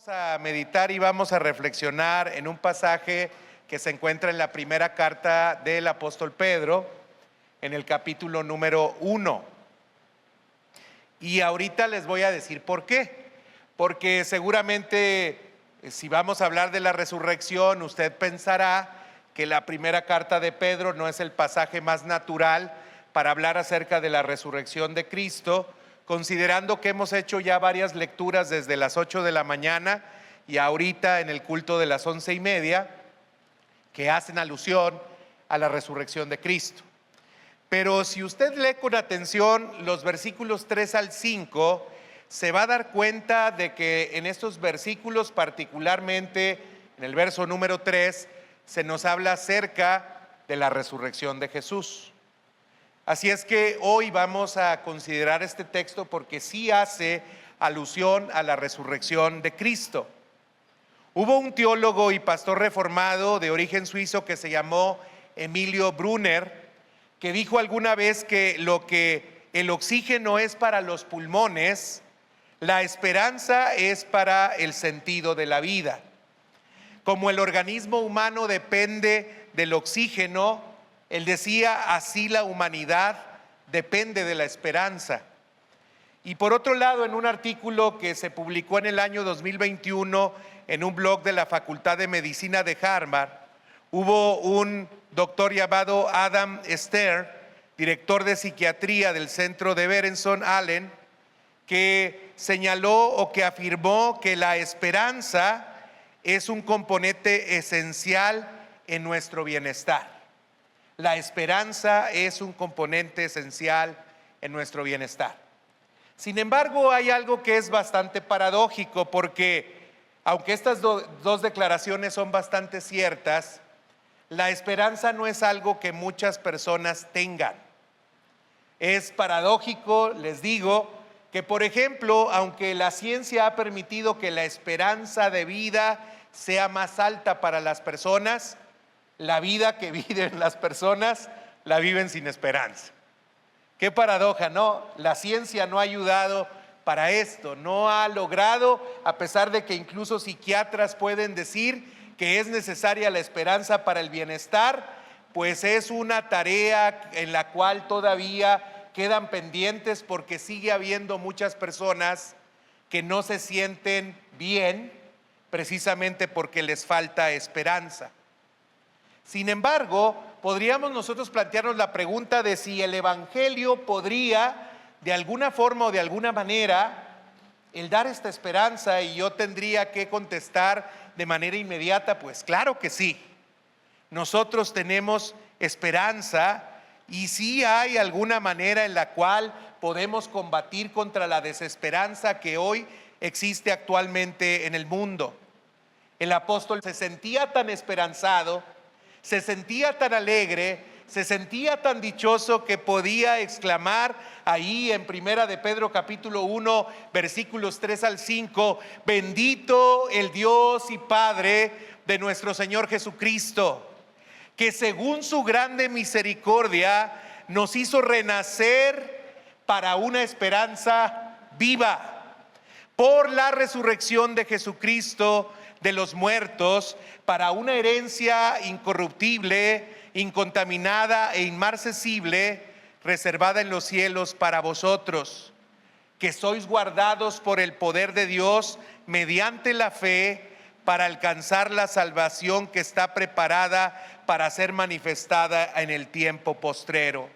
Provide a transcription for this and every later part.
A meditar y vamos a reflexionar en un pasaje que se encuentra en la primera carta del apóstol Pedro, en el capítulo número 1. Y ahorita les voy a decir por qué. Porque seguramente si vamos a hablar de la resurrección, usted pensará que la primera carta de Pedro no es el pasaje más natural para hablar acerca de la resurrección de Cristo, considerando que hemos hecho ya varias lecturas desde las 8 de la mañana y ahorita en el culto de las 11:30, que hacen alusión a la resurrección de Cristo. Pero si usted lee con atención los versículos 3 al 5, se va a dar cuenta de que en estos versículos, particularmente en el verso número 3, se nos habla acerca de la resurrección de Jesús. Así es que hoy vamos a considerar este texto porque sí hace alusión a la resurrección de Cristo. Hubo un teólogo y pastor reformado de origen suizo que se llamó Emilio Brunner, que dijo alguna vez que lo que el oxígeno es para los pulmones, la esperanza es para el sentido de la vida. Como el organismo humano depende del oxígeno, él decía, así la humanidad depende de la esperanza. Y por otro lado, en un artículo que se publicó en el año 2021 en un blog de la Facultad de Medicina de Harvard, hubo un doctor llamado Adam Stern, director de psiquiatría del centro de Berenson Allen, que señaló o que afirmó que la esperanza es un componente esencial en nuestro bienestar. La esperanza es un componente esencial en nuestro bienestar. Sin embargo, hay algo que es bastante paradójico porque, aunque estas dos declaraciones son bastante ciertas, la esperanza no es algo que muchas personas tengan. Es paradójico, les digo, que por ejemplo, aunque la ciencia ha permitido que la esperanza de vida sea más alta para las personas, la vida que viven las personas la viven sin esperanza. Qué paradoja, ¿no? La ciencia no ha ayudado para esto, no ha logrado, a pesar de que incluso psiquiatras pueden decir que es necesaria la esperanza para el bienestar, pues es una tarea en la cual todavía quedan pendientes porque sigue habiendo muchas personas que no se sienten bien precisamente porque les falta esperanza. Sin embargo, podríamos nosotros plantearnos la pregunta de si el Evangelio podría, de alguna forma o de alguna manera, el dar esta esperanza, y yo tendría que contestar de manera inmediata, pues claro que sí. Nosotros tenemos esperanza y sí hay alguna manera en la cual podemos combatir contra la desesperanza que hoy existe actualmente en el mundo. El apóstol se sentía tan esperanzado, se sentía tan alegre, se sentía tan dichoso que podía exclamar ahí en Primera de Pedro capítulo 1 versículos 3 al 5, bendito el Dios y Padre de nuestro Señor Jesucristo, que según su grande misericordia nos hizo renacer para una esperanza viva, por la resurrección de Jesucristo de los muertos, para una herencia incorruptible, incontaminada e inmarcesible, reservada en los cielos para vosotros, que sois guardados por el poder de Dios mediante la fe para alcanzar la salvación que está preparada para ser manifestada en el tiempo postrero.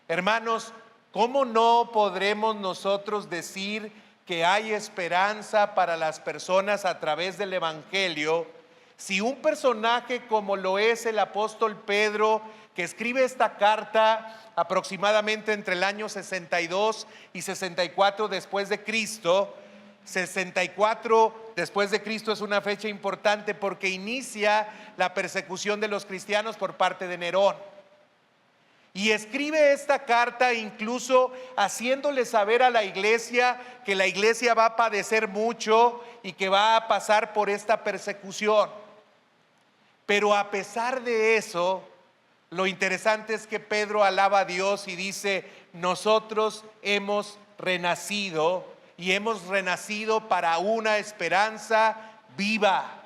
Hermanos, ¿cómo no podremos nosotros decir que hay esperanza para las personas a través del Evangelio si un personaje como lo es el apóstol Pedro, que escribe esta carta aproximadamente entre el año 62 y 64 después de Cristo? 64 después de Cristo es una fecha importante porque inicia la persecución de los cristianos por parte de Nerón. Y escribe esta carta incluso haciéndole saber a la iglesia que la iglesia va a padecer mucho y que va a pasar por esta persecución. Pero a pesar de eso, lo interesante es que Pedro alaba a Dios y dice, nosotros hemos renacido y hemos renacido para una esperanza viva.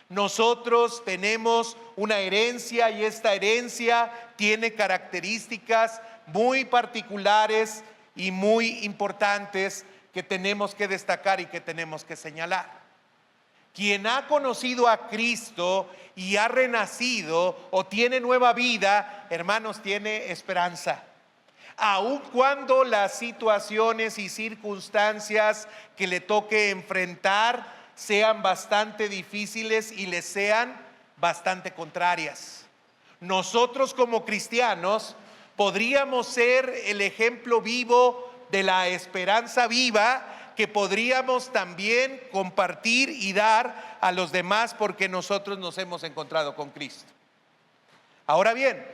Nosotros tenemos una herencia y esta herencia tiene características muy particulares y muy importantes que tenemos que destacar y que tenemos que señalar. Quien ha conocido a Cristo y ha renacido o tiene nueva vida, hermanos, tiene esperanza. Aun cuando las situaciones y circunstancias que le toque enfrentar sean bastante difíciles y le sean bastante contrarias. Nosotros como cristianos podríamos ser el ejemplo vivo de la esperanza viva que podríamos también compartir y dar a los demás porque nosotros nos hemos encontrado con Cristo. Ahora bien,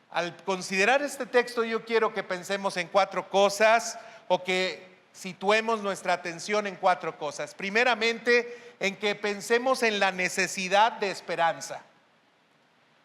al considerar este texto yo quiero que pensemos en 4 cosas o que situemos nuestra atención en 4 cosas. Primeramente, en que pensemos en la necesidad de esperanza.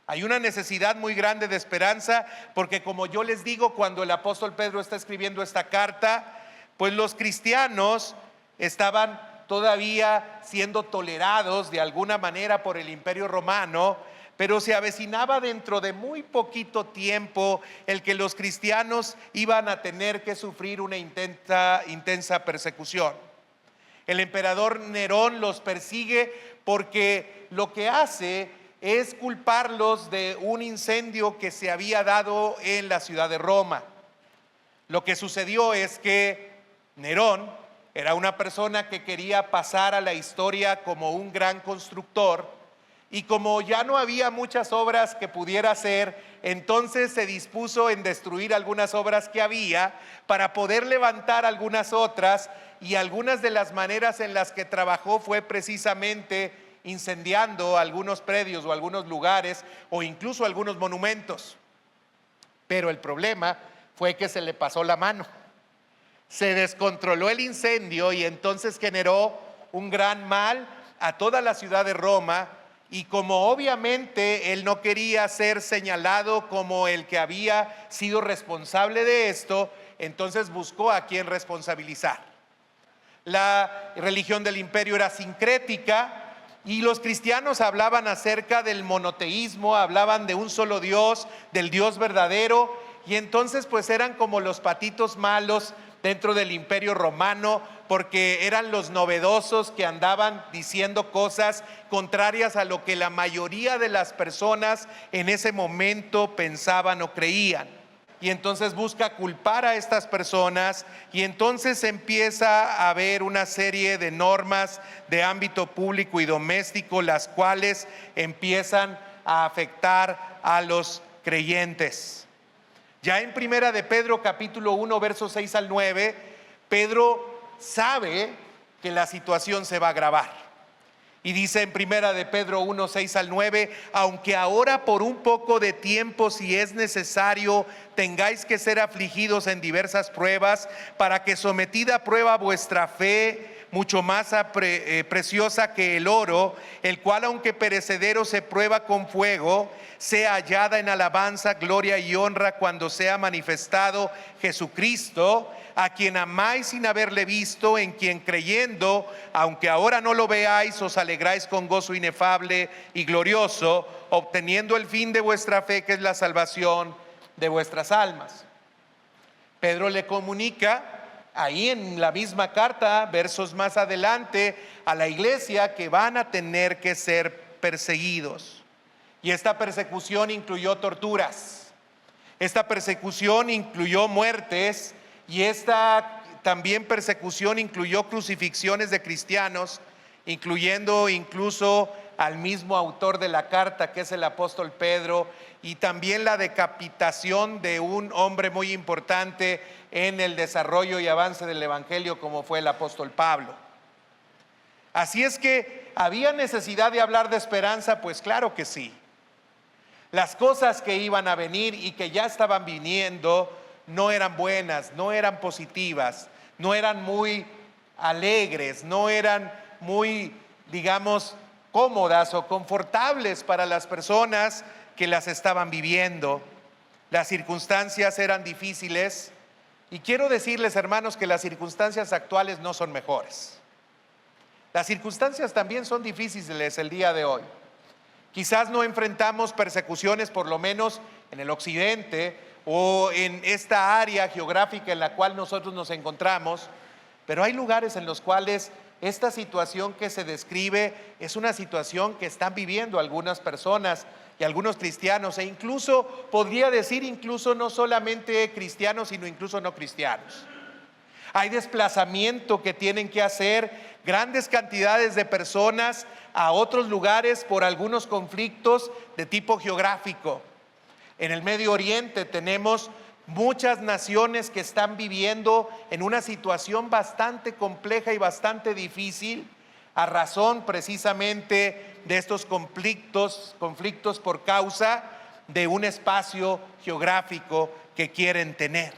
Hay una necesidad muy grande de esperanza porque, como yo les digo, cuando el apóstol Pedro está escribiendo esta carta, pues los cristianos estaban todavía siendo tolerados de alguna manera por el Imperio Romano, pero se avecinaba dentro de muy poquito tiempo el que los cristianos iban a tener que sufrir una intensa persecución. El emperador Nerón los persigue porque lo que hace es culparlos de un incendio que se había dado en la ciudad de Roma. Lo que sucedió es que Nerón era una persona que quería pasar a la historia como un gran constructor, y como ya no había muchas obras que pudiera hacer, entonces se dispuso en destruir algunas obras que había para poder levantar algunas otras, y algunas de las maneras en las que trabajó fue precisamente incendiando algunos predios o algunos lugares o incluso algunos monumentos. Pero el problema fue que se le pasó la mano. Se descontroló el incendio y entonces generó un gran mal a toda la ciudad de Roma, y como obviamente él no quería ser señalado como el que había sido responsable de esto, entonces buscó a quien responsabilizar. La religión del imperio era sincrética y los cristianos hablaban acerca del monoteísmo, hablaban de un solo Dios, del Dios verdadero, y entonces pues eran como los patitos malos dentro del imperio romano, porque eran los novedosos que andaban diciendo cosas contrarias a lo que la mayoría de las personas en ese momento pensaban o creían. Y entonces busca culpar a estas personas, y entonces empieza a haber una serie de normas de ámbito público y doméstico, las cuales empiezan a afectar a los creyentes. Ya en Primera de Pedro capítulo 1 versos 6 al 9, Pedro sabe que la situación se va a agravar. Y dice en Primera de Pedro 1, 6 al 9, aunque ahora por un poco de tiempo, si es necesario, tengáis que ser afligidos en diversas pruebas, para que sometida a prueba vuestra fe, mucho más preciosa que el oro, el cual aunque perecedero se prueba con fuego, sea hallada en alabanza, gloria y honra cuando sea manifestado Jesucristo, a quien amáis sin haberle visto, en quien creyendo, aunque ahora no lo veáis, os alegráis con gozo inefable y glorioso, obteniendo el fin de vuestra fe, que es la salvación de vuestras almas. Pedro le comunica ahí en la misma carta, versos más adelante, a la iglesia que van a tener que ser perseguidos. Y esta persecución incluyó torturas, esta persecución incluyó muertes, y esta también persecución incluyó crucifixiones de cristianos, incluyendo incluso al mismo autor de la carta, que es el apóstol Pedro, y también la decapitación de un hombre muy importante en el desarrollo y avance del evangelio, como fue el apóstol Pablo. Así es que había necesidad de hablar de esperanza, pues claro que sí. Las cosas que iban a venir y que ya estaban viniendo no eran buenas, no eran positivas, no eran muy alegres, no eran muy, digamos, cómodas o confortables para las personas que las estaban viviendo. Las circunstancias eran difíciles, Y quiero decirles, hermanos, que las circunstancias actuales no son mejores. Las circunstancias también son difíciles el día de hoy. Quizás no enfrentamos persecuciones, por lo menos en el occidente o en esta área geográfica en la cual nosotros nos encontramos, pero hay lugares en los cuales esta situación que se describe es una situación que están viviendo algunas personas y algunos cristianos, e incluso, podría decir, incluso no solamente cristianos, sino incluso no cristianos. Hay desplazamiento que tienen que hacer grandes cantidades de personas a otros lugares por algunos conflictos de tipo geográfico. En el Medio Oriente tenemos muchas naciones que están viviendo en una situación bastante compleja y bastante difícil, a razón precisamente de estos conflictos por causa de un espacio geográfico que quieren tener.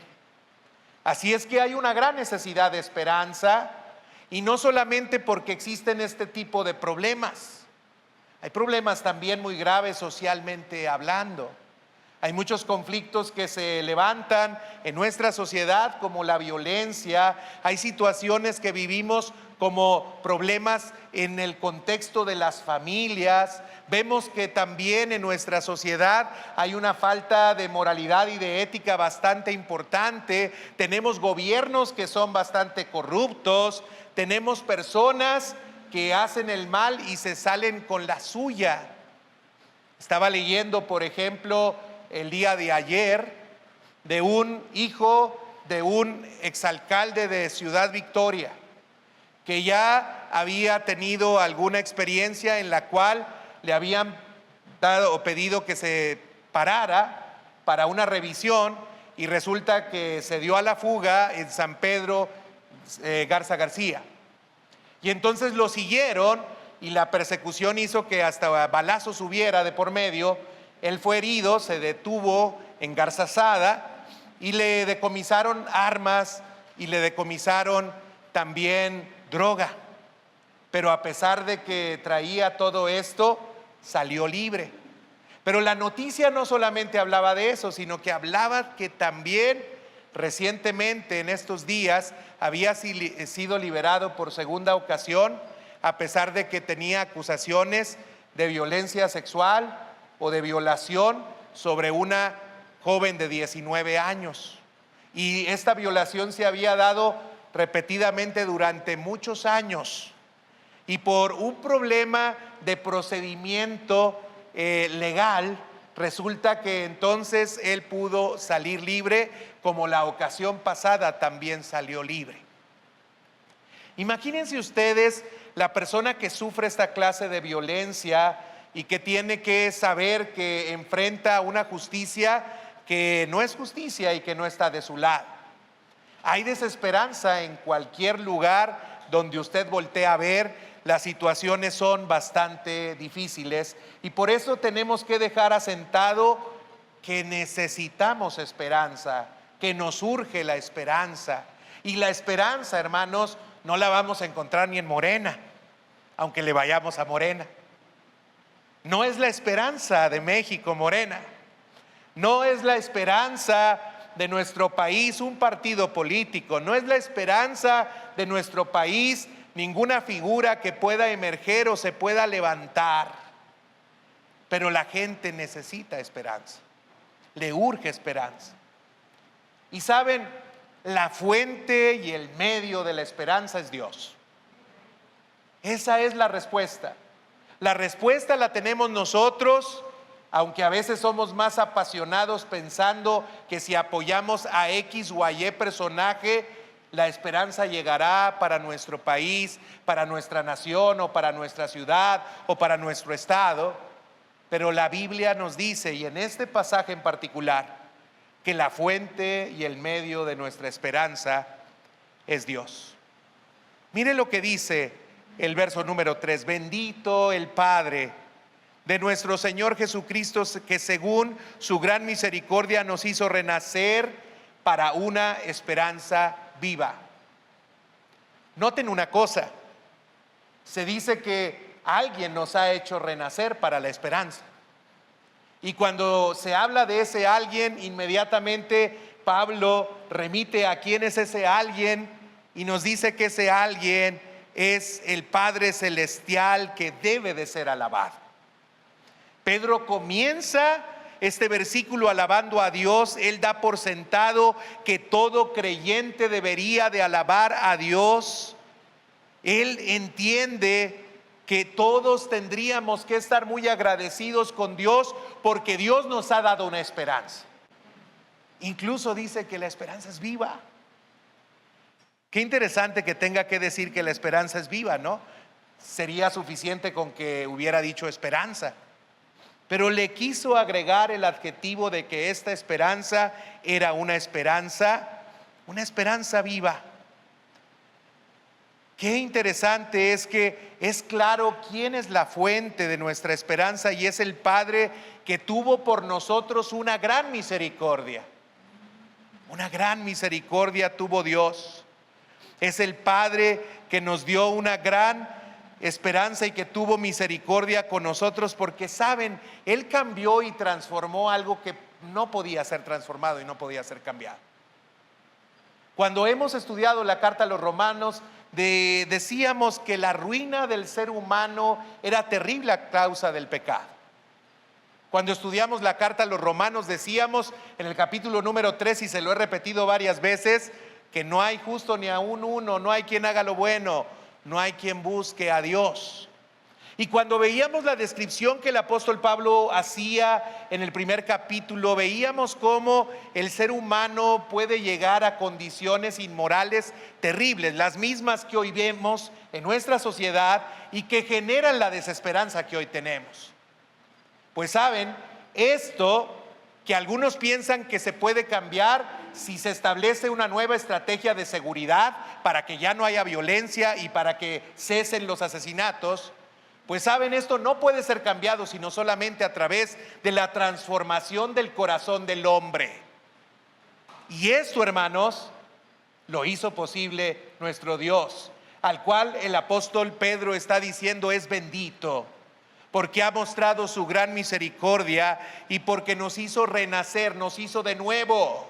Así es que hay una gran necesidad de esperanza, y no solamente porque existen este tipo de problemas. Hay problemas también muy graves socialmente hablando. Hay muchos conflictos que se levantan en nuestra sociedad, como la violencia. Hay situaciones que vivimos como problemas en el contexto de las familias. Vemos que también en nuestra sociedad hay una falta de moralidad y de ética bastante importante. Tenemos gobiernos que son bastante corruptos. Tenemos personas que hacen el mal y se salen con la suya. Estaba leyendo, por ejemplo, el día de ayer, de un hijo de un exalcalde de Ciudad Victoria, que ya había tenido alguna experiencia en la cual le habían dado o pedido que se parara para una revisión, y resulta que se dio a la fuga en San Pedro Garza García. Y entonces lo siguieron, y la persecución hizo que hasta balazos hubiera de por medio. Él fue herido, se detuvo en Garzazada y le decomisaron armas y le decomisaron también droga. Pero a pesar de que traía todo esto, salió libre. Pero la noticia no solamente hablaba de eso, sino que hablaba que también recientemente, en estos días, había sido liberado por segunda ocasión, a pesar de que tenía acusaciones de violencia sexual o de violación sobre una joven de 19 años. Y esta violación se había dado repetidamente durante muchos años. Y por un problema de procedimiento legal, resulta que entonces él pudo salir libre, como la ocasión pasada también salió libre. Imagínense ustedes la persona que sufre esta clase de violencia y que tiene que saber que enfrenta una justicia que no es justicia y que no está de su lado. Hay desesperanza en cualquier lugar donde usted voltea a ver. Las situaciones son bastante difíciles, y por eso tenemos que dejar asentado que necesitamos esperanza, que nos urge la esperanza. Y la esperanza, hermanos, no la vamos a encontrar ni en Morena, aunque le vayamos a Morena. No es la esperanza de México, Morena. No es la esperanza de nuestro país un partido político. No es la esperanza de nuestro país ninguna figura que pueda emerger o se pueda levantar. Pero la gente necesita esperanza. Le urge esperanza. Y saben, la fuente y el medio de la esperanza es Dios. Esa es la respuesta. La respuesta la tenemos nosotros, aunque a veces somos más apasionados pensando que si apoyamos a X o a Y personaje, la esperanza llegará para nuestro país, para nuestra nación, o para nuestra ciudad, o para nuestro estado. Pero la Biblia nos dice, y en este pasaje en particular, que la fuente y el medio de nuestra esperanza es Dios. Mire lo que dice el verso número 3: bendito el Padre de nuestro Señor Jesucristo, que según su gran misericordia nos hizo renacer para una esperanza viva. Noten una cosa, se dice que alguien nos ha hecho renacer para la esperanza. Y cuando se habla de ese alguien, inmediatamente Pablo remite a quién es ese alguien y nos dice que ese alguien es el Padre Celestial que debe de ser alabado. Pedro comienza este versículo alabando a Dios. Él da por sentado que todo creyente debería de alabar a Dios. Él entiende que todos tendríamos que estar muy agradecidos con Dios porque Dios nos ha dado una esperanza. Incluso dice que la esperanza es viva. Qué interesante que tenga que decir que la esperanza es viva, ¿no? Sería suficiente con que hubiera dicho esperanza. Pero le quiso agregar el adjetivo de que esta esperanza era una esperanza viva. Qué interesante es que es claro quién es la fuente de nuestra esperanza, y es el Padre que tuvo por nosotros una gran misericordia. Una gran misericordia tuvo Dios. Es el Padre que nos dio una gran esperanza y que tuvo misericordia con nosotros, porque saben, Él cambió y transformó algo que no podía ser transformado y no podía ser cambiado. Cuando hemos estudiado la carta a los Romanos, decíamos que la ruina del ser humano era terrible a causa del pecado. Cuando estudiamos la carta a los Romanos decíamos en el capítulo número 3, y se lo he repetido varias veces, que no hay justo ni aún uno, no hay quien haga lo bueno, no hay quien busque a Dios. Y cuando veíamos la descripción que el apóstol Pablo hacía en el primer capítulo, veíamos cómo el ser humano puede llegar a condiciones inmorales terribles, las mismas que hoy vemos en nuestra sociedad y que generan la desesperanza que hoy tenemos. Pues saben, esto que algunos piensan que se puede cambiar si se establece una nueva estrategia de seguridad para que ya no haya violencia y para que cesen los asesinatos, pues saben, esto no puede ser cambiado sino solamente a través de la transformación del corazón del hombre. Y esto, hermanos, lo hizo posible nuestro Dios, al cual el apóstol Pedro está diciendo es bendito, porque ha mostrado su gran misericordia y porque nos hizo renacer, nos hizo de nuevo.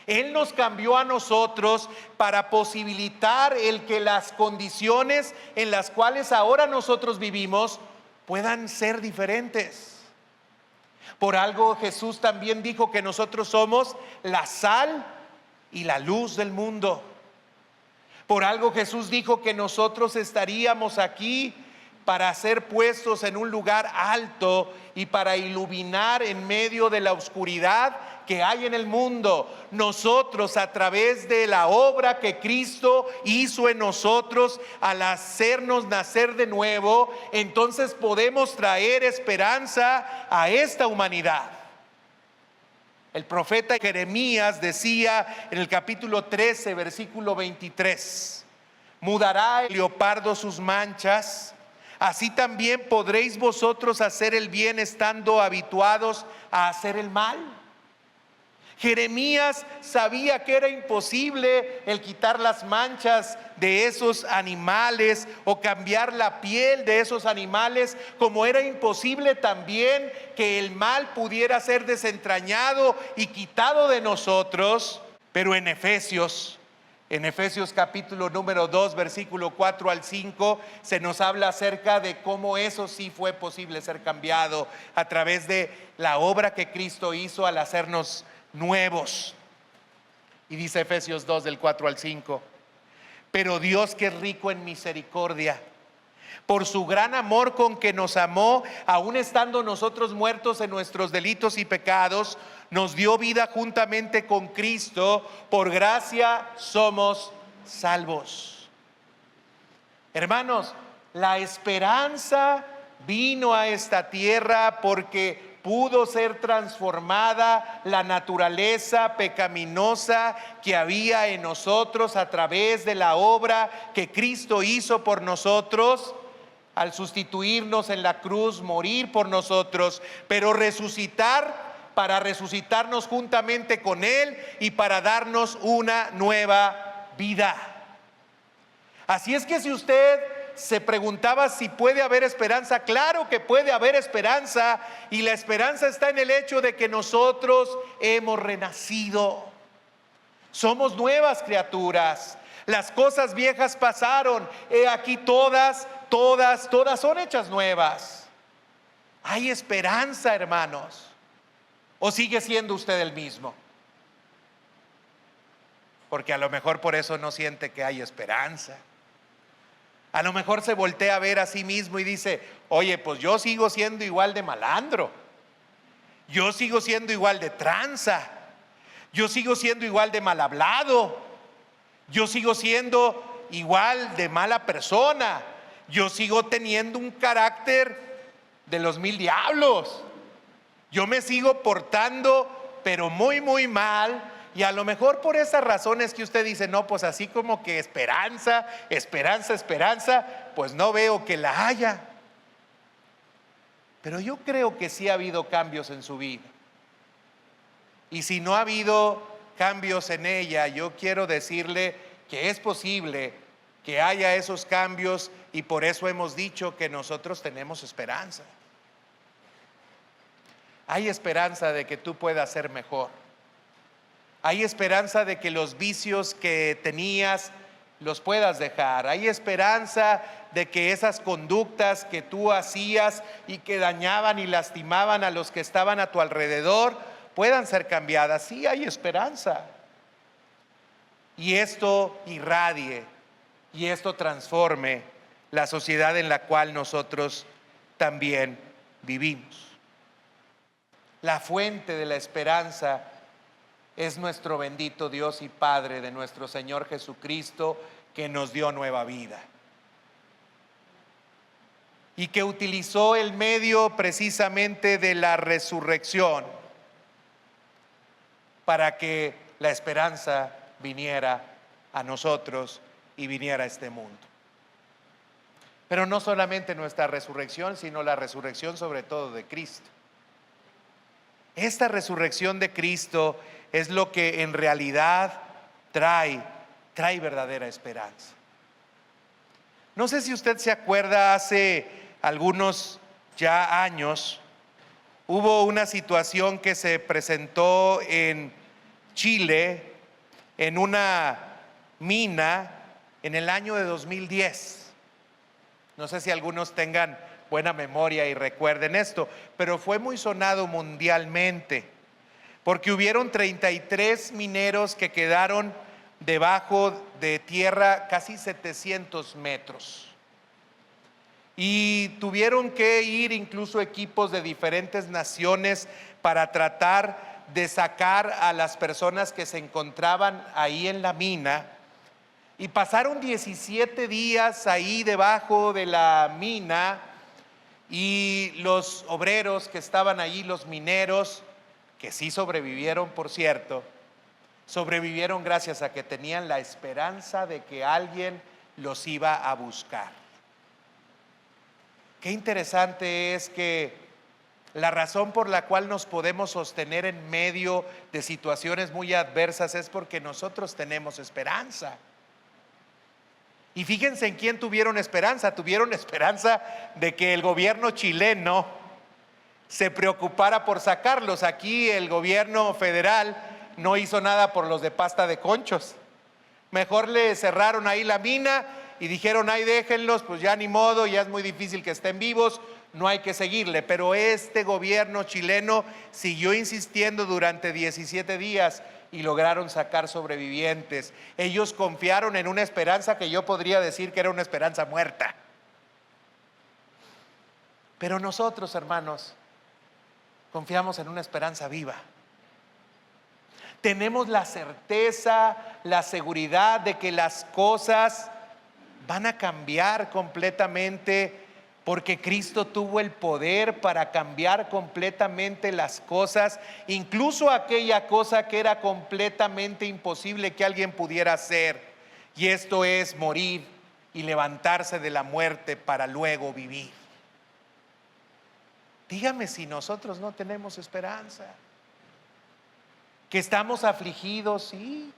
Él nos cambió a nosotros para posibilitar el que las condiciones en las cuales ahora nosotros vivimos puedan ser diferentes. Por algo Jesús también dijo que nosotros somos la sal y la luz del mundo. Por algo Jesús dijo que nosotros estaríamos aquí para ser puestos en un lugar alto y para iluminar en medio de la oscuridad que hay en el mundo. Nosotros, a través de la obra que Cristo hizo en nosotros al hacernos nacer de nuevo, entonces podemos traer esperanza a esta humanidad. El profeta Jeremías decía en el capítulo 13, versículo 23: mudará el leopardo sus manchas, así también podréis vosotros hacer el bien estando habituados a hacer el mal. Jeremías sabía que era imposible el quitar las manchas de esos animales o cambiar la piel de esos animales, como era imposible también que el mal pudiera ser desentrañado y quitado de nosotros. Pero en Efesios capítulo número 2, versículo 4 al 5, se nos habla acerca de cómo eso sí fue posible ser cambiado a través de la obra que Cristo hizo al hacernos nuevos. Y dice Efesios 2 del 4 al 5: pero Dios, que es rico en misericordia, por su gran amor con que nos amó, aun estando nosotros muertos en nuestros delitos y pecados, nos dio vida juntamente con Cristo, por gracia somos salvos. Hermanos, la esperanza vino a esta tierra porque pudo ser transformada la naturaleza pecaminosa que había en nosotros a través de la obra que Cristo hizo por nosotros al sustituirnos en la cruz, morir por nosotros, pero resucitar para resucitarnos juntamente con Él y para darnos una nueva vida. Así es que si usted se preguntaba si puede haber esperanza, claro que puede haber esperanza, y la esperanza está en el hecho de que nosotros hemos renacido. Somos nuevas criaturas. Las cosas viejas pasaron. He aquí todas son hechas nuevas. Hay esperanza, hermanos. ¿O sigue siendo usted el mismo? Porque a lo mejor por eso no siente que hay esperanza. A lo mejor se voltea a ver a sí mismo y dice: oye, pues yo sigo siendo igual de malandro. Yo sigo siendo igual de tranza. Yo sigo siendo igual de mal hablado. Yo sigo siendo igual de mala persona. Yo sigo teniendo un carácter de los 1000 diablos. Yo me sigo portando, pero muy, muy mal. Y a lo mejor por esas razones que usted dice: no, pues así como que esperanza, pues no veo que la haya. Pero yo creo que sí ha habido cambios en su vida. Y si no ha habido cambios en ella, yo quiero decirle que es posible que haya esos cambios, y por eso hemos dicho que nosotros tenemos esperanza. Hay esperanza de que tú puedas ser mejor. Hay esperanza de que los vicios que tenías los puedas dejar. Hay esperanza de que esas conductas que tú hacías y que dañaban y lastimaban a los que estaban a tu alrededor puedan ser cambiadas. Sí, hay esperanza. Y esto irradie y esto transforme la sociedad en la cual nosotros también vivimos. La fuente de la esperanza es nuestro bendito Dios y Padre de nuestro Señor Jesucristo, que nos dio nueva vida y que utilizó el medio precisamente de la resurrección para que la esperanza viniera a nosotros y viniera a este mundo. Pero no solamente nuestra resurrección, sino la resurrección sobre todo de Cristo. Esta resurrección de Cristo es lo que en realidad trae verdadera esperanza. No sé si usted se acuerda, hace algunos ya años hubo una situación que se presentó en Chile, en una mina, en el año de 2010. No sé si algunos tengan buena memoria y recuerden esto, pero fue muy sonado mundialmente, porque hubieron 33 mineros que quedaron debajo de tierra casi 700 metros. Y tuvieron que ir incluso equipos de diferentes naciones para tratar de sacar a las personas que se encontraban ahí en la mina. Y pasaron 17 días ahí debajo de la mina, y los obreros que estaban allí, los mineros, que sí sobrevivieron, por cierto, sobrevivieron gracias a que tenían la esperanza de que alguien los iba a buscar. Qué interesante es que la razón por la cual nos podemos sostener en medio de situaciones muy adversas es porque nosotros tenemos esperanza. Y fíjense en quién tuvieron esperanza. Tuvieron esperanza de que el gobierno chileno se preocupara por sacarlos. Aquí el gobierno federal no hizo nada por los de pasta de conchos. Mejor le cerraron ahí la mina y dijeron: ahí déjenlos, pues ya ni modo, ya es muy difícil que estén vivos, no hay que seguirle. Pero este gobierno chileno siguió insistiendo durante 17 días y lograron sacar sobrevivientes. Ellos confiaron en una esperanza que yo podría decir que era una esperanza muerta. Pero nosotros, hermanos, confiamos en una esperanza viva. Tenemos la certeza, la seguridad de que las cosas van a cambiar completamente, porque Cristo tuvo el poder para cambiar completamente las cosas, incluso aquella cosa que era completamente imposible que alguien pudiera hacer, y esto es morir y levantarse de la muerte para luego vivir. Dígame si nosotros no tenemos esperanza. Que estamos afligidos, sí.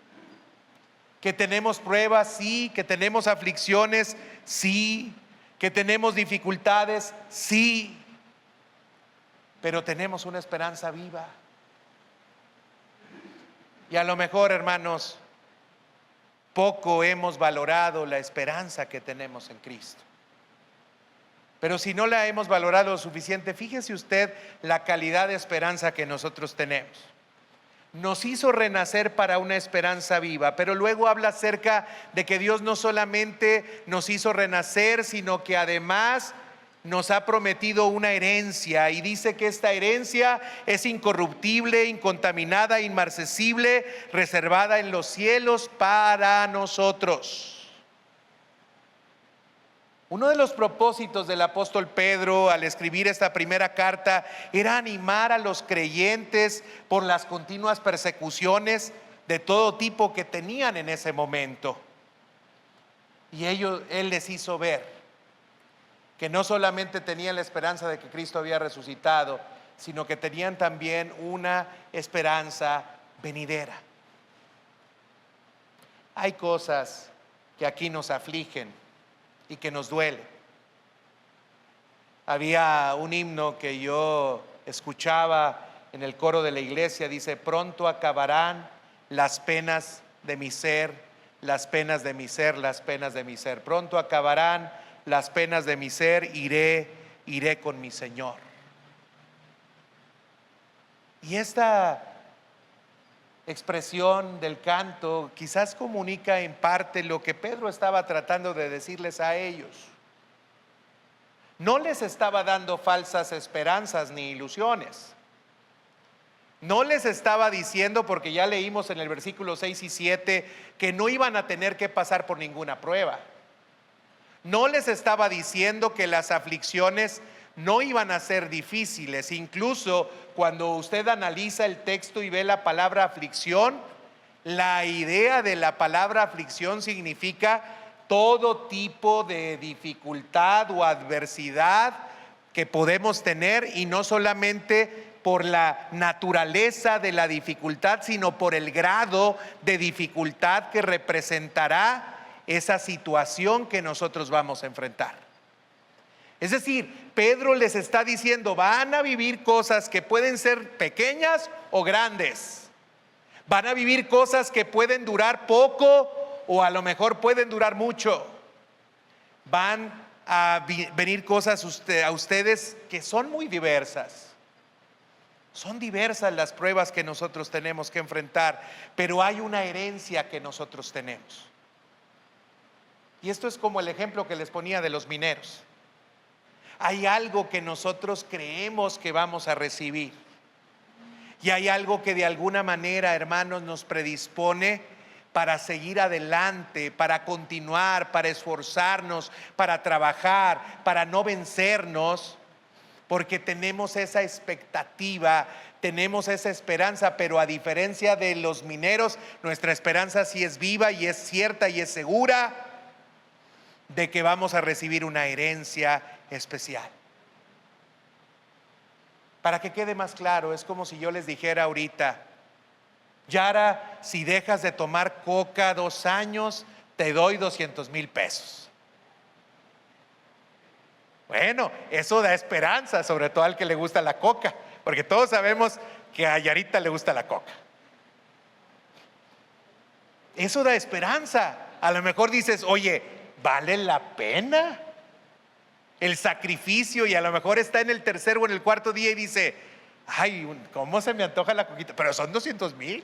Que tenemos pruebas, sí. Que tenemos aflicciones, sí. Que tenemos dificultades, sí. Pero tenemos una esperanza viva. Y a lo mejor, hermanos, poco hemos valorado la esperanza que tenemos en Cristo. Pero si no la hemos valorado lo suficiente, fíjese usted la calidad de esperanza que nosotros tenemos. Nos hizo renacer para una esperanza viva, pero luego habla acerca de que Dios no solamente nos hizo renacer, sino que además nos ha prometido una herencia, y dice que esta herencia es incorruptible, incontaminada, inmarcesible, reservada en los cielos para nosotros. Uno de los propósitos del apóstol Pedro al escribir esta primera carta era animar a los creyentes por las continuas persecuciones de todo tipo que tenían en ese momento. Y él les hizo ver que no solamente tenían la esperanza de que Cristo había resucitado, sino que tenían también una esperanza venidera. Hay cosas que aquí nos afligen y que nos duele. Había un himno que yo escuchaba en el coro de la iglesia, dice: pronto acabarán las penas de mi ser, las penas de mi ser, las penas de mi ser. Pronto acabarán las penas de mi ser, iré con mi Señor. Y esta expresión del canto quizás comunica en parte lo que Pedro estaba tratando de decirles a ellos. No les estaba dando falsas esperanzas ni ilusiones. No les estaba diciendo, porque ya leímos en el versículo 6 y 7, que no iban a tener que pasar por ninguna prueba. No les estaba diciendo que las aflicciones no iban a ser difíciles. Incluso cuando usted analiza el texto y ve la palabra aflicción, la idea de la palabra aflicción significa todo tipo de dificultad o adversidad que podemos tener, y no solamente por la naturaleza de la dificultad, sino por el grado de dificultad que representará esa situación que nosotros vamos a enfrentar. Es decir, Pedro les está diciendo: van a vivir cosas que pueden ser pequeñas o grandes. Van a vivir cosas que pueden durar poco o a lo mejor pueden durar mucho. Van a venir cosas a ustedes que son muy diversas. Son diversas las pruebas que nosotros tenemos que enfrentar, pero hay una herencia que nosotros tenemos. Y esto es como el ejemplo que les ponía de los mineros. Hay algo que nosotros creemos que vamos a recibir, y hay algo que de alguna manera, hermanos, nos predispone para seguir adelante, para continuar, para esforzarnos, para trabajar, para no vencernos, porque tenemos esa expectativa, tenemos esa esperanza. Pero a diferencia de los mineros, nuestra esperanza sí es viva y es cierta y es segura de que vamos a recibir una herencia especial. Para que quede más claro, es como si yo les dijera ahorita: Yara, si dejas de tomar coca 2 años, te doy 200,000 pesos. Bueno, eso da esperanza, sobre todo al que le gusta la coca, porque todos sabemos que a Yarita le gusta la coca. Eso da esperanza. A lo mejor dices: oye, ¿vale la pena el sacrificio? Y a lo mejor está en el tercer o en el cuarto día y dice: ay, ¿cómo se me antoja la coquita? Pero son 200,000.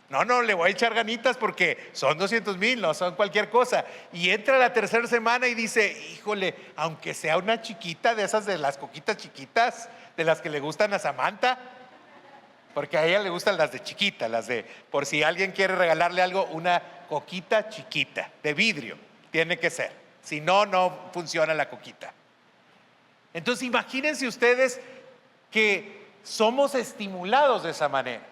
No, le voy a echar ganitas porque son 200,000, no son cualquier cosa. Y entra la tercera semana y dice: híjole, aunque sea una chiquita de esas, de las coquitas chiquitas, de las que le gustan a Samantha, porque a ella le gustan las de chiquita, las de, por si alguien quiere regalarle algo, una coquita chiquita, de vidrio, tiene que ser. Si no, no funciona la coquita. Entonces imagínense ustedes que somos estimulados de esa manera.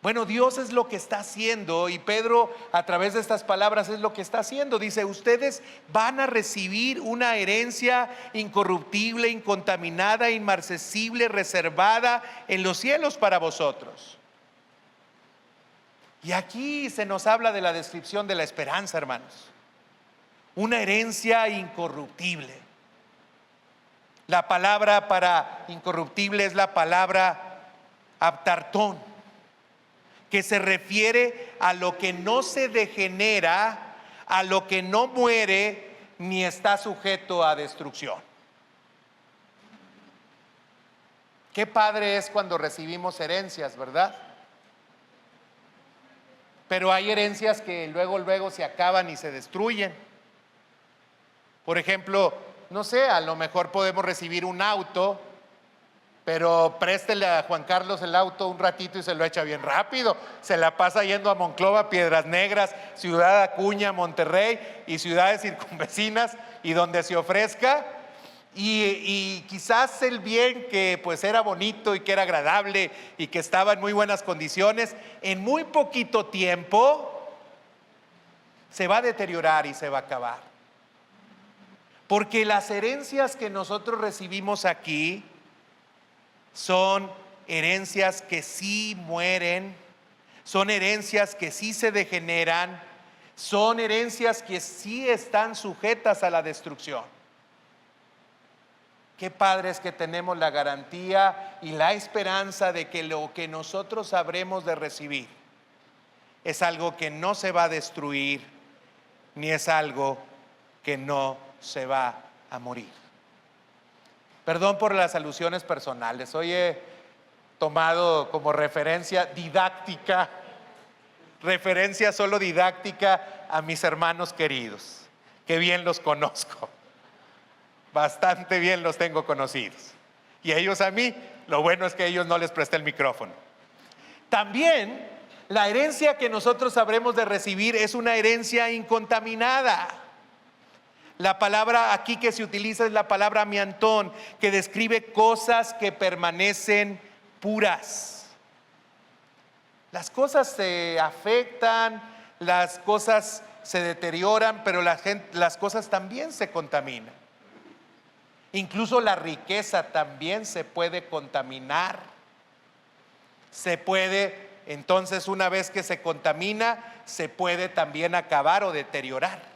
Bueno, Dios es lo que está haciendo, y Pedro a través de estas palabras es lo que está haciendo. Dice: ustedes van a recibir una herencia incorruptible, incontaminada, inmarcesible, reservada en los cielos para vosotros. Y aquí se nos habla de la descripción de la esperanza, hermanos. Una herencia incorruptible. La palabra para incorruptible es la palabra aptartón, que se refiere a lo que no se degenera, a lo que no muere ni está sujeto a destrucción. Qué padre es cuando recibimos herencias, ¿verdad? Pero hay herencias que luego se acaban y se destruyen. Por ejemplo, no sé, a lo mejor podemos recibir un auto, pero préstele a Juan Carlos el auto un ratito y se lo echa bien rápido. Se la pasa yendo a Monclova, Piedras Negras, Ciudad Acuña, Monterrey y ciudades circunvecinas y donde se ofrezca. Y quizás el bien que pues era bonito y que era agradable y que estaba en muy buenas condiciones, en muy poquito tiempo se va a deteriorar y se va a acabar. Porque las herencias que nosotros recibimos aquí son herencias que sí mueren, son herencias que sí se degeneran, son herencias que sí están sujetas a la destrucción. Qué padre es que tenemos la garantía y la esperanza de que lo que nosotros habremos de recibir es algo que no se va a destruir, ni es algo que no se va a morir. Perdón por las alusiones personales, hoy he tomado como referencia didáctica, referencia solo didáctica a mis hermanos queridos, que bien los conozco. Bastante bien los tengo conocidos. Y ellos a mí, lo bueno es que a ellos no les presté el micrófono. También la herencia que nosotros habremos de recibir es una herencia incontaminada. La palabra aquí que se utiliza es la palabra miantón, que describe cosas que permanecen puras. Las cosas se afectan, las cosas se deterioran, pero las cosas también se contaminan. Incluso la riqueza también se puede contaminar. Se puede, entonces una vez que se contamina, se puede también acabar o deteriorar.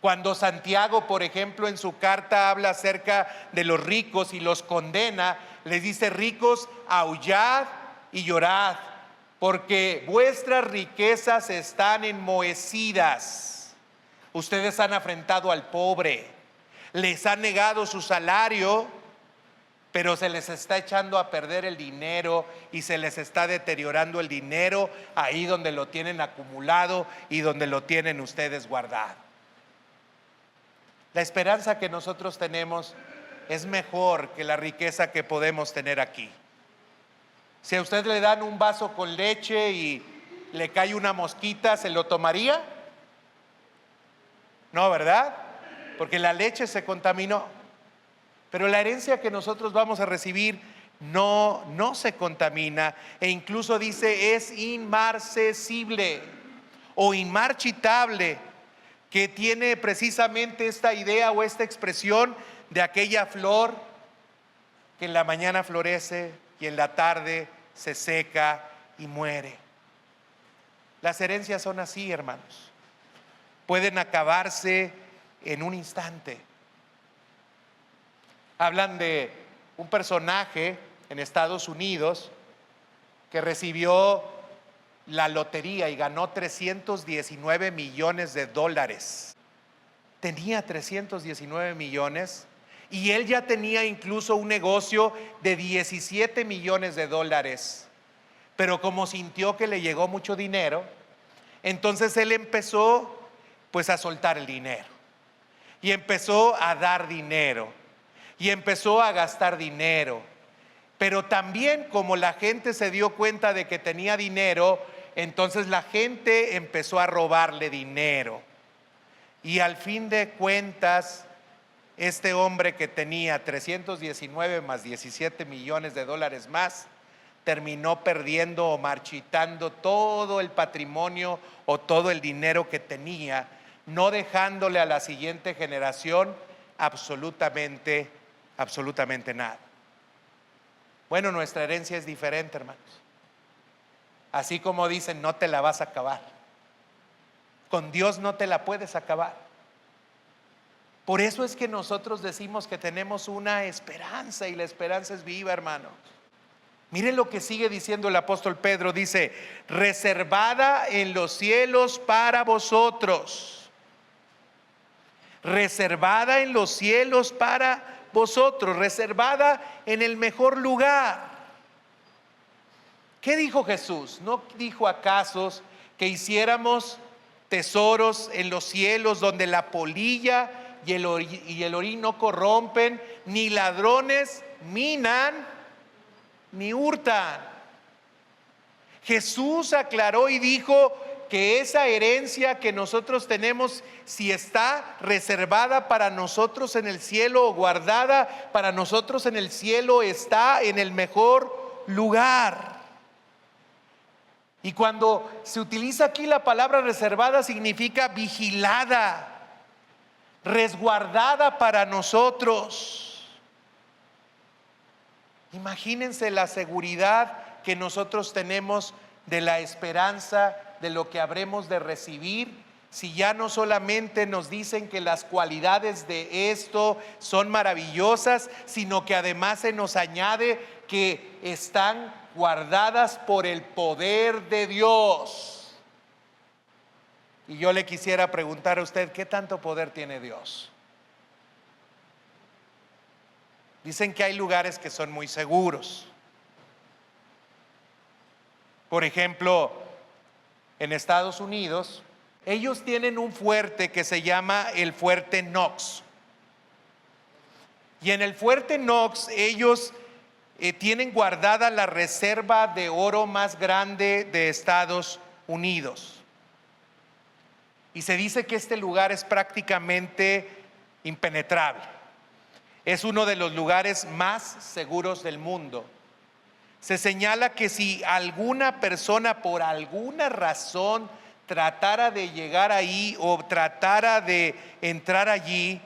Cuando Santiago, por ejemplo, en su carta habla acerca de los ricos y los condena, les dice: ricos, aullad y llorad, porque vuestras riquezas están enmohecidas. Ustedes han afrentado al pobre, les han negado su salario, pero se les está echando a perder el dinero y se les está deteriorando el dinero ahí donde lo tienen acumulado y donde lo tienen ustedes guardado. La esperanza que nosotros tenemos es mejor que la riqueza que podemos tener aquí. Si a usted le dan un vaso con leche y le cae una mosquita, ¿se lo tomaría? No, ¿verdad? Porque la leche se contaminó. Pero la herencia que nosotros vamos a recibir no se contamina, e incluso dice es inmarcesible o inmarchitable, que tiene precisamente esta idea o esta expresión de aquella flor que en la mañana florece y en la tarde se seca y muere. Las herencias son así, hermanos. Pueden acabarse en un instante. Hablan de un personaje en Estados Unidos que recibió la lotería y ganó 319 millones de dólares. Tenía 319 millones y él ya tenía incluso un negocio de 17 millones de dólares. Pero como sintió que le llegó mucho dinero, entonces él empezó pues a soltar el dinero. Y empezó a dar dinero y empezó a gastar dinero. Pero también, como la gente se dio cuenta de que tenía dinero, entonces la gente empezó a robarle dinero. Y al fin de cuentas, este hombre que tenía 319 más 17 millones de dólares más, terminó perdiendo o marchitando todo el patrimonio o todo el dinero que tenía, no dejándole a la siguiente generación absolutamente nada. Bueno, nuestra herencia es diferente, hermanos. Así como dicen, no te la vas a acabar. Con Dios no te la puedes acabar. Por eso es que nosotros decimos que tenemos una esperanza, y la esperanza es viva, hermanos. Miren lo que sigue diciendo el apóstol Pedro, dice, reservada en los cielos para vosotros. Reservada en los cielos para vosotros, reservada en el mejor lugar. ¿Qué dijo Jesús? ¿No dijo acaso que hiciéramos tesoros en los cielos donde la polilla y el orín no corrompen, ni ladrones minan, ni hurtan? Jesús aclaró y dijo que esa herencia que nosotros tenemos, si está reservada para nosotros en el cielo o guardada para nosotros en el cielo, está en el mejor lugar. Y cuando se utiliza aquí la palabra reservada, significa vigilada, resguardada para nosotros. Imagínense la seguridad que nosotros tenemos de la esperanza de lo que habremos de recibir, si ya no solamente nos dicen que las cualidades de esto son maravillosas, sino que además se nos añade que están guardadas por el poder de Dios. Y yo le quisiera preguntar a usted, ¿qué tanto poder tiene Dios? Dicen que hay lugares que son muy seguros. Por ejemplo, en Estados Unidos, ellos tienen un fuerte que se llama el Fuerte Knox. Y en el Fuerte Knox ellos tienen guardada la reserva de oro más grande de Estados Unidos. Y se dice que este lugar es prácticamente impenetrable. Es uno de los lugares más seguros del mundo. Se señala que si alguna persona por alguna razón tratara de llegar ahí o tratara de entrar allí,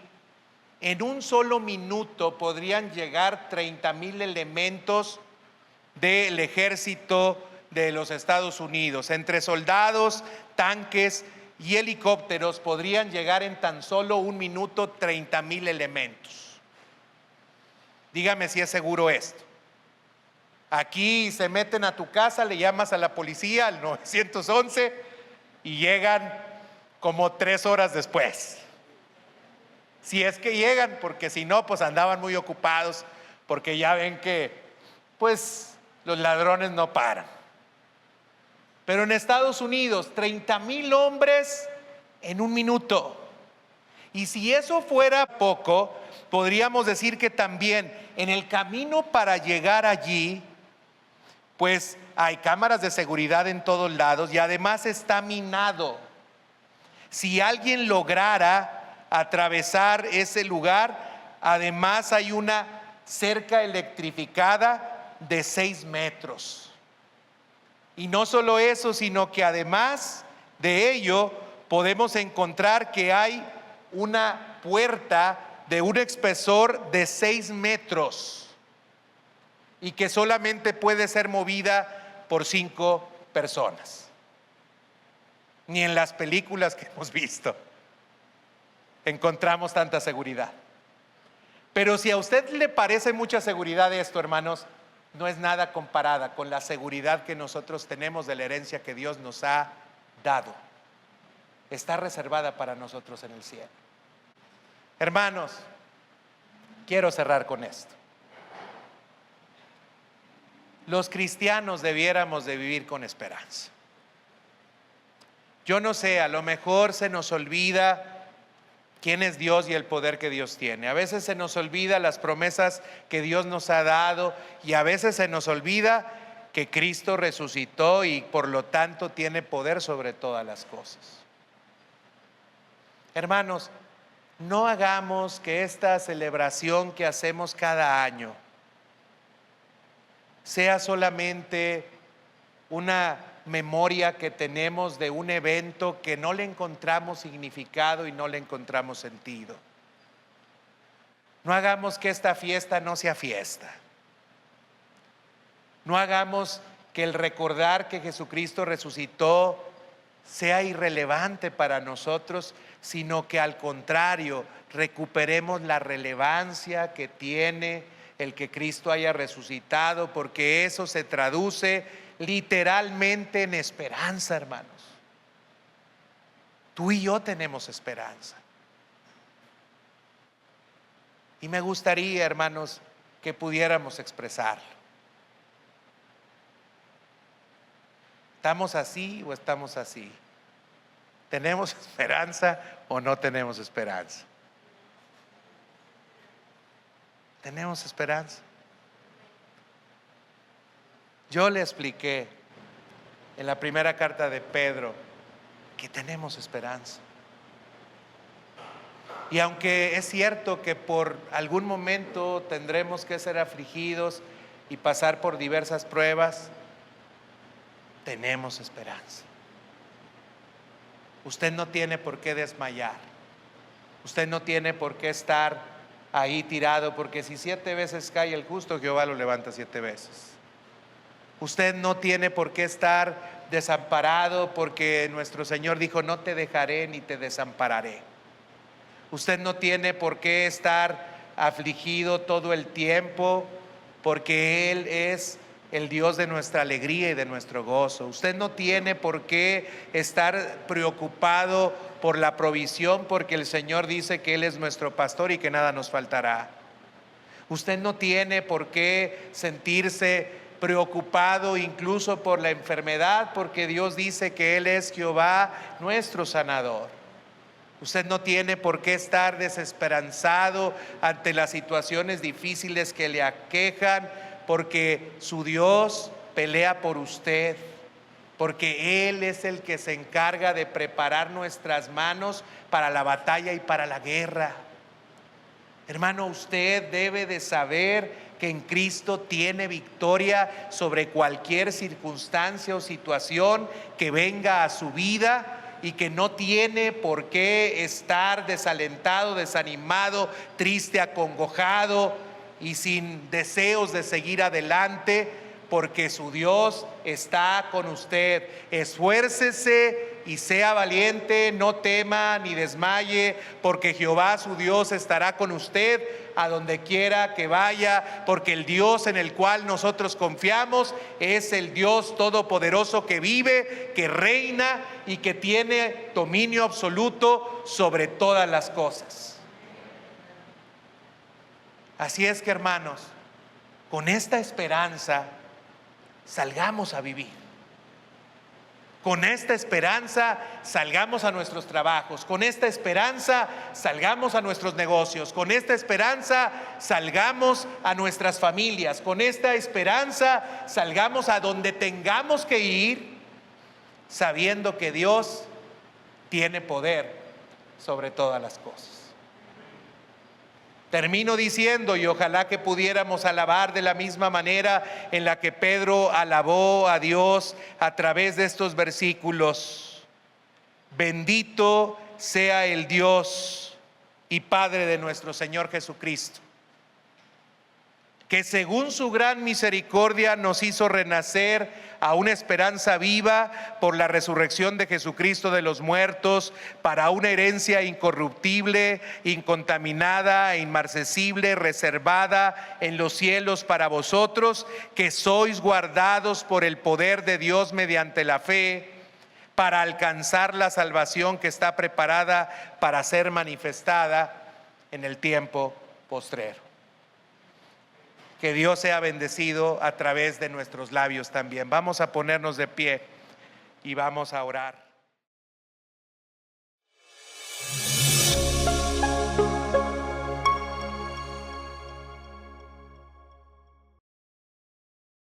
en un solo minuto podrían llegar 30,000 elementos del ejército de los Estados Unidos. Entre soldados, tanques y helicópteros podrían llegar en tan solo un minuto 30,000 elementos. Dígame si es seguro esto. Aquí se meten a tu casa, le llamas a la policía, al 911, y llegan como 3 horas después. Si es que llegan, porque si no, pues andaban muy ocupados, porque ya ven que, pues, los ladrones no paran. Pero en Estados Unidos, 30,000 hombres en un minuto. Y si eso fuera poco, podríamos decir que también en el camino para llegar allí, pues hay cámaras de seguridad en todos lados y además está minado. Si alguien lograra atravesar ese lugar, además hay una cerca electrificada de 6 metros. Y no solo eso, sino que además de ello podemos encontrar que hay una puerta de un espesor de 6 metros y que solamente puede ser movida por 5 personas. Ni en las películas que hemos visto encontramos tanta seguridad. Pero si a usted le parece mucha seguridad esto, hermanos, no es nada comparada con la seguridad que nosotros tenemos de la herencia que Dios nos ha dado. Está reservada para nosotros en el cielo. Hermanos, quiero cerrar con esto. Los cristianos debiéramos de vivir con esperanza. Yo no sé, a lo mejor se nos olvida quién es Dios y el poder que Dios tiene. A veces se nos olvida las promesas que Dios nos ha dado y a veces se nos olvida que Cristo resucitó y por lo tanto tiene poder sobre todas las cosas. Hermanos, no hagamos que esta celebración que hacemos cada año sea solamente una memoria que tenemos de un evento que no le encontramos significado y no le encontramos sentido. No hagamos que esta fiesta no sea fiesta. No hagamos que el recordar que Jesucristo resucitó sea irrelevante para nosotros, sino que al contrario, recuperemos la relevancia que tiene el que Cristo haya resucitado, porque eso se traduce literalmente en esperanza, hermanos. Tú y yo tenemos esperanza. Y me gustaría, hermanos, que pudiéramos expresarlo. ¿Estamos así o estamos así? ¿Tenemos esperanza o no tenemos esperanza? Tenemos esperanza. Yo le expliqué en la primera carta de Pedro que tenemos esperanza. Y aunque es cierto que por algún momento tendremos que ser afligidos y pasar por diversas pruebas, tenemos esperanza. Usted no tiene por qué desmayar. Usted no tiene por qué estar ahí tirado, porque si 7 veces cae el justo, Jehová lo levanta 7 veces. Usted no tiene por qué estar desamparado, porque nuestro Señor dijo: no te dejaré ni te desampararé. Usted no tiene por qué estar afligido todo el tiempo, porque Él es el Dios de nuestra alegría y de nuestro gozo. Usted no tiene por qué estar preocupado por la provisión, porque el Señor dice que Él es nuestro pastor y que nada nos faltará. Usted no tiene por qué sentirse preocupado incluso por la enfermedad, porque Dios dice que Él es Jehová nuestro sanador. Usted no tiene por qué estar desesperanzado ante las situaciones difíciles que le aquejan, porque su Dios pelea por usted, porque Él es el que se encarga de preparar nuestras manos para la batalla y para la guerra. Hermano, usted debe de saber que en Cristo tiene victoria sobre cualquier circunstancia o situación que venga a su vida, y que no tiene por qué estar desalentado, desanimado, triste, acongojado y sin deseos de seguir adelante, porque su Dios está con usted. Esfuércese y sea valiente, no tema ni desmaye, porque Jehová su Dios estará con usted a donde quiera que vaya, porque el Dios en el cual nosotros confiamos es el Dios todopoderoso que vive, que reina y que tiene dominio absoluto sobre todas las cosas. Así es que, hermanos, con esta esperanza salgamos a vivir. Con esta esperanza salgamos a nuestros trabajos, con esta esperanza salgamos a nuestros negocios, con esta esperanza salgamos a nuestras familias, con esta esperanza salgamos a donde tengamos que ir, sabiendo que Dios tiene poder sobre todas las cosas. Termino diciendo, y ojalá que pudiéramos alabar de la misma manera en la que Pedro alabó a Dios a través de estos versículos: bendito sea el Dios y Padre de nuestro Señor Jesucristo, que según su gran misericordia nos hizo renacer a una esperanza viva por la resurrección de Jesucristo de los muertos, para una herencia incorruptible, incontaminada e inmarcesible, reservada en los cielos para vosotros, que sois guardados por el poder de Dios mediante la fe, para alcanzar la salvación que está preparada para ser manifestada en el tiempo postrero. Que Dios sea bendecido a través de nuestros labios también. Vamos a ponernos de pie y vamos a orar.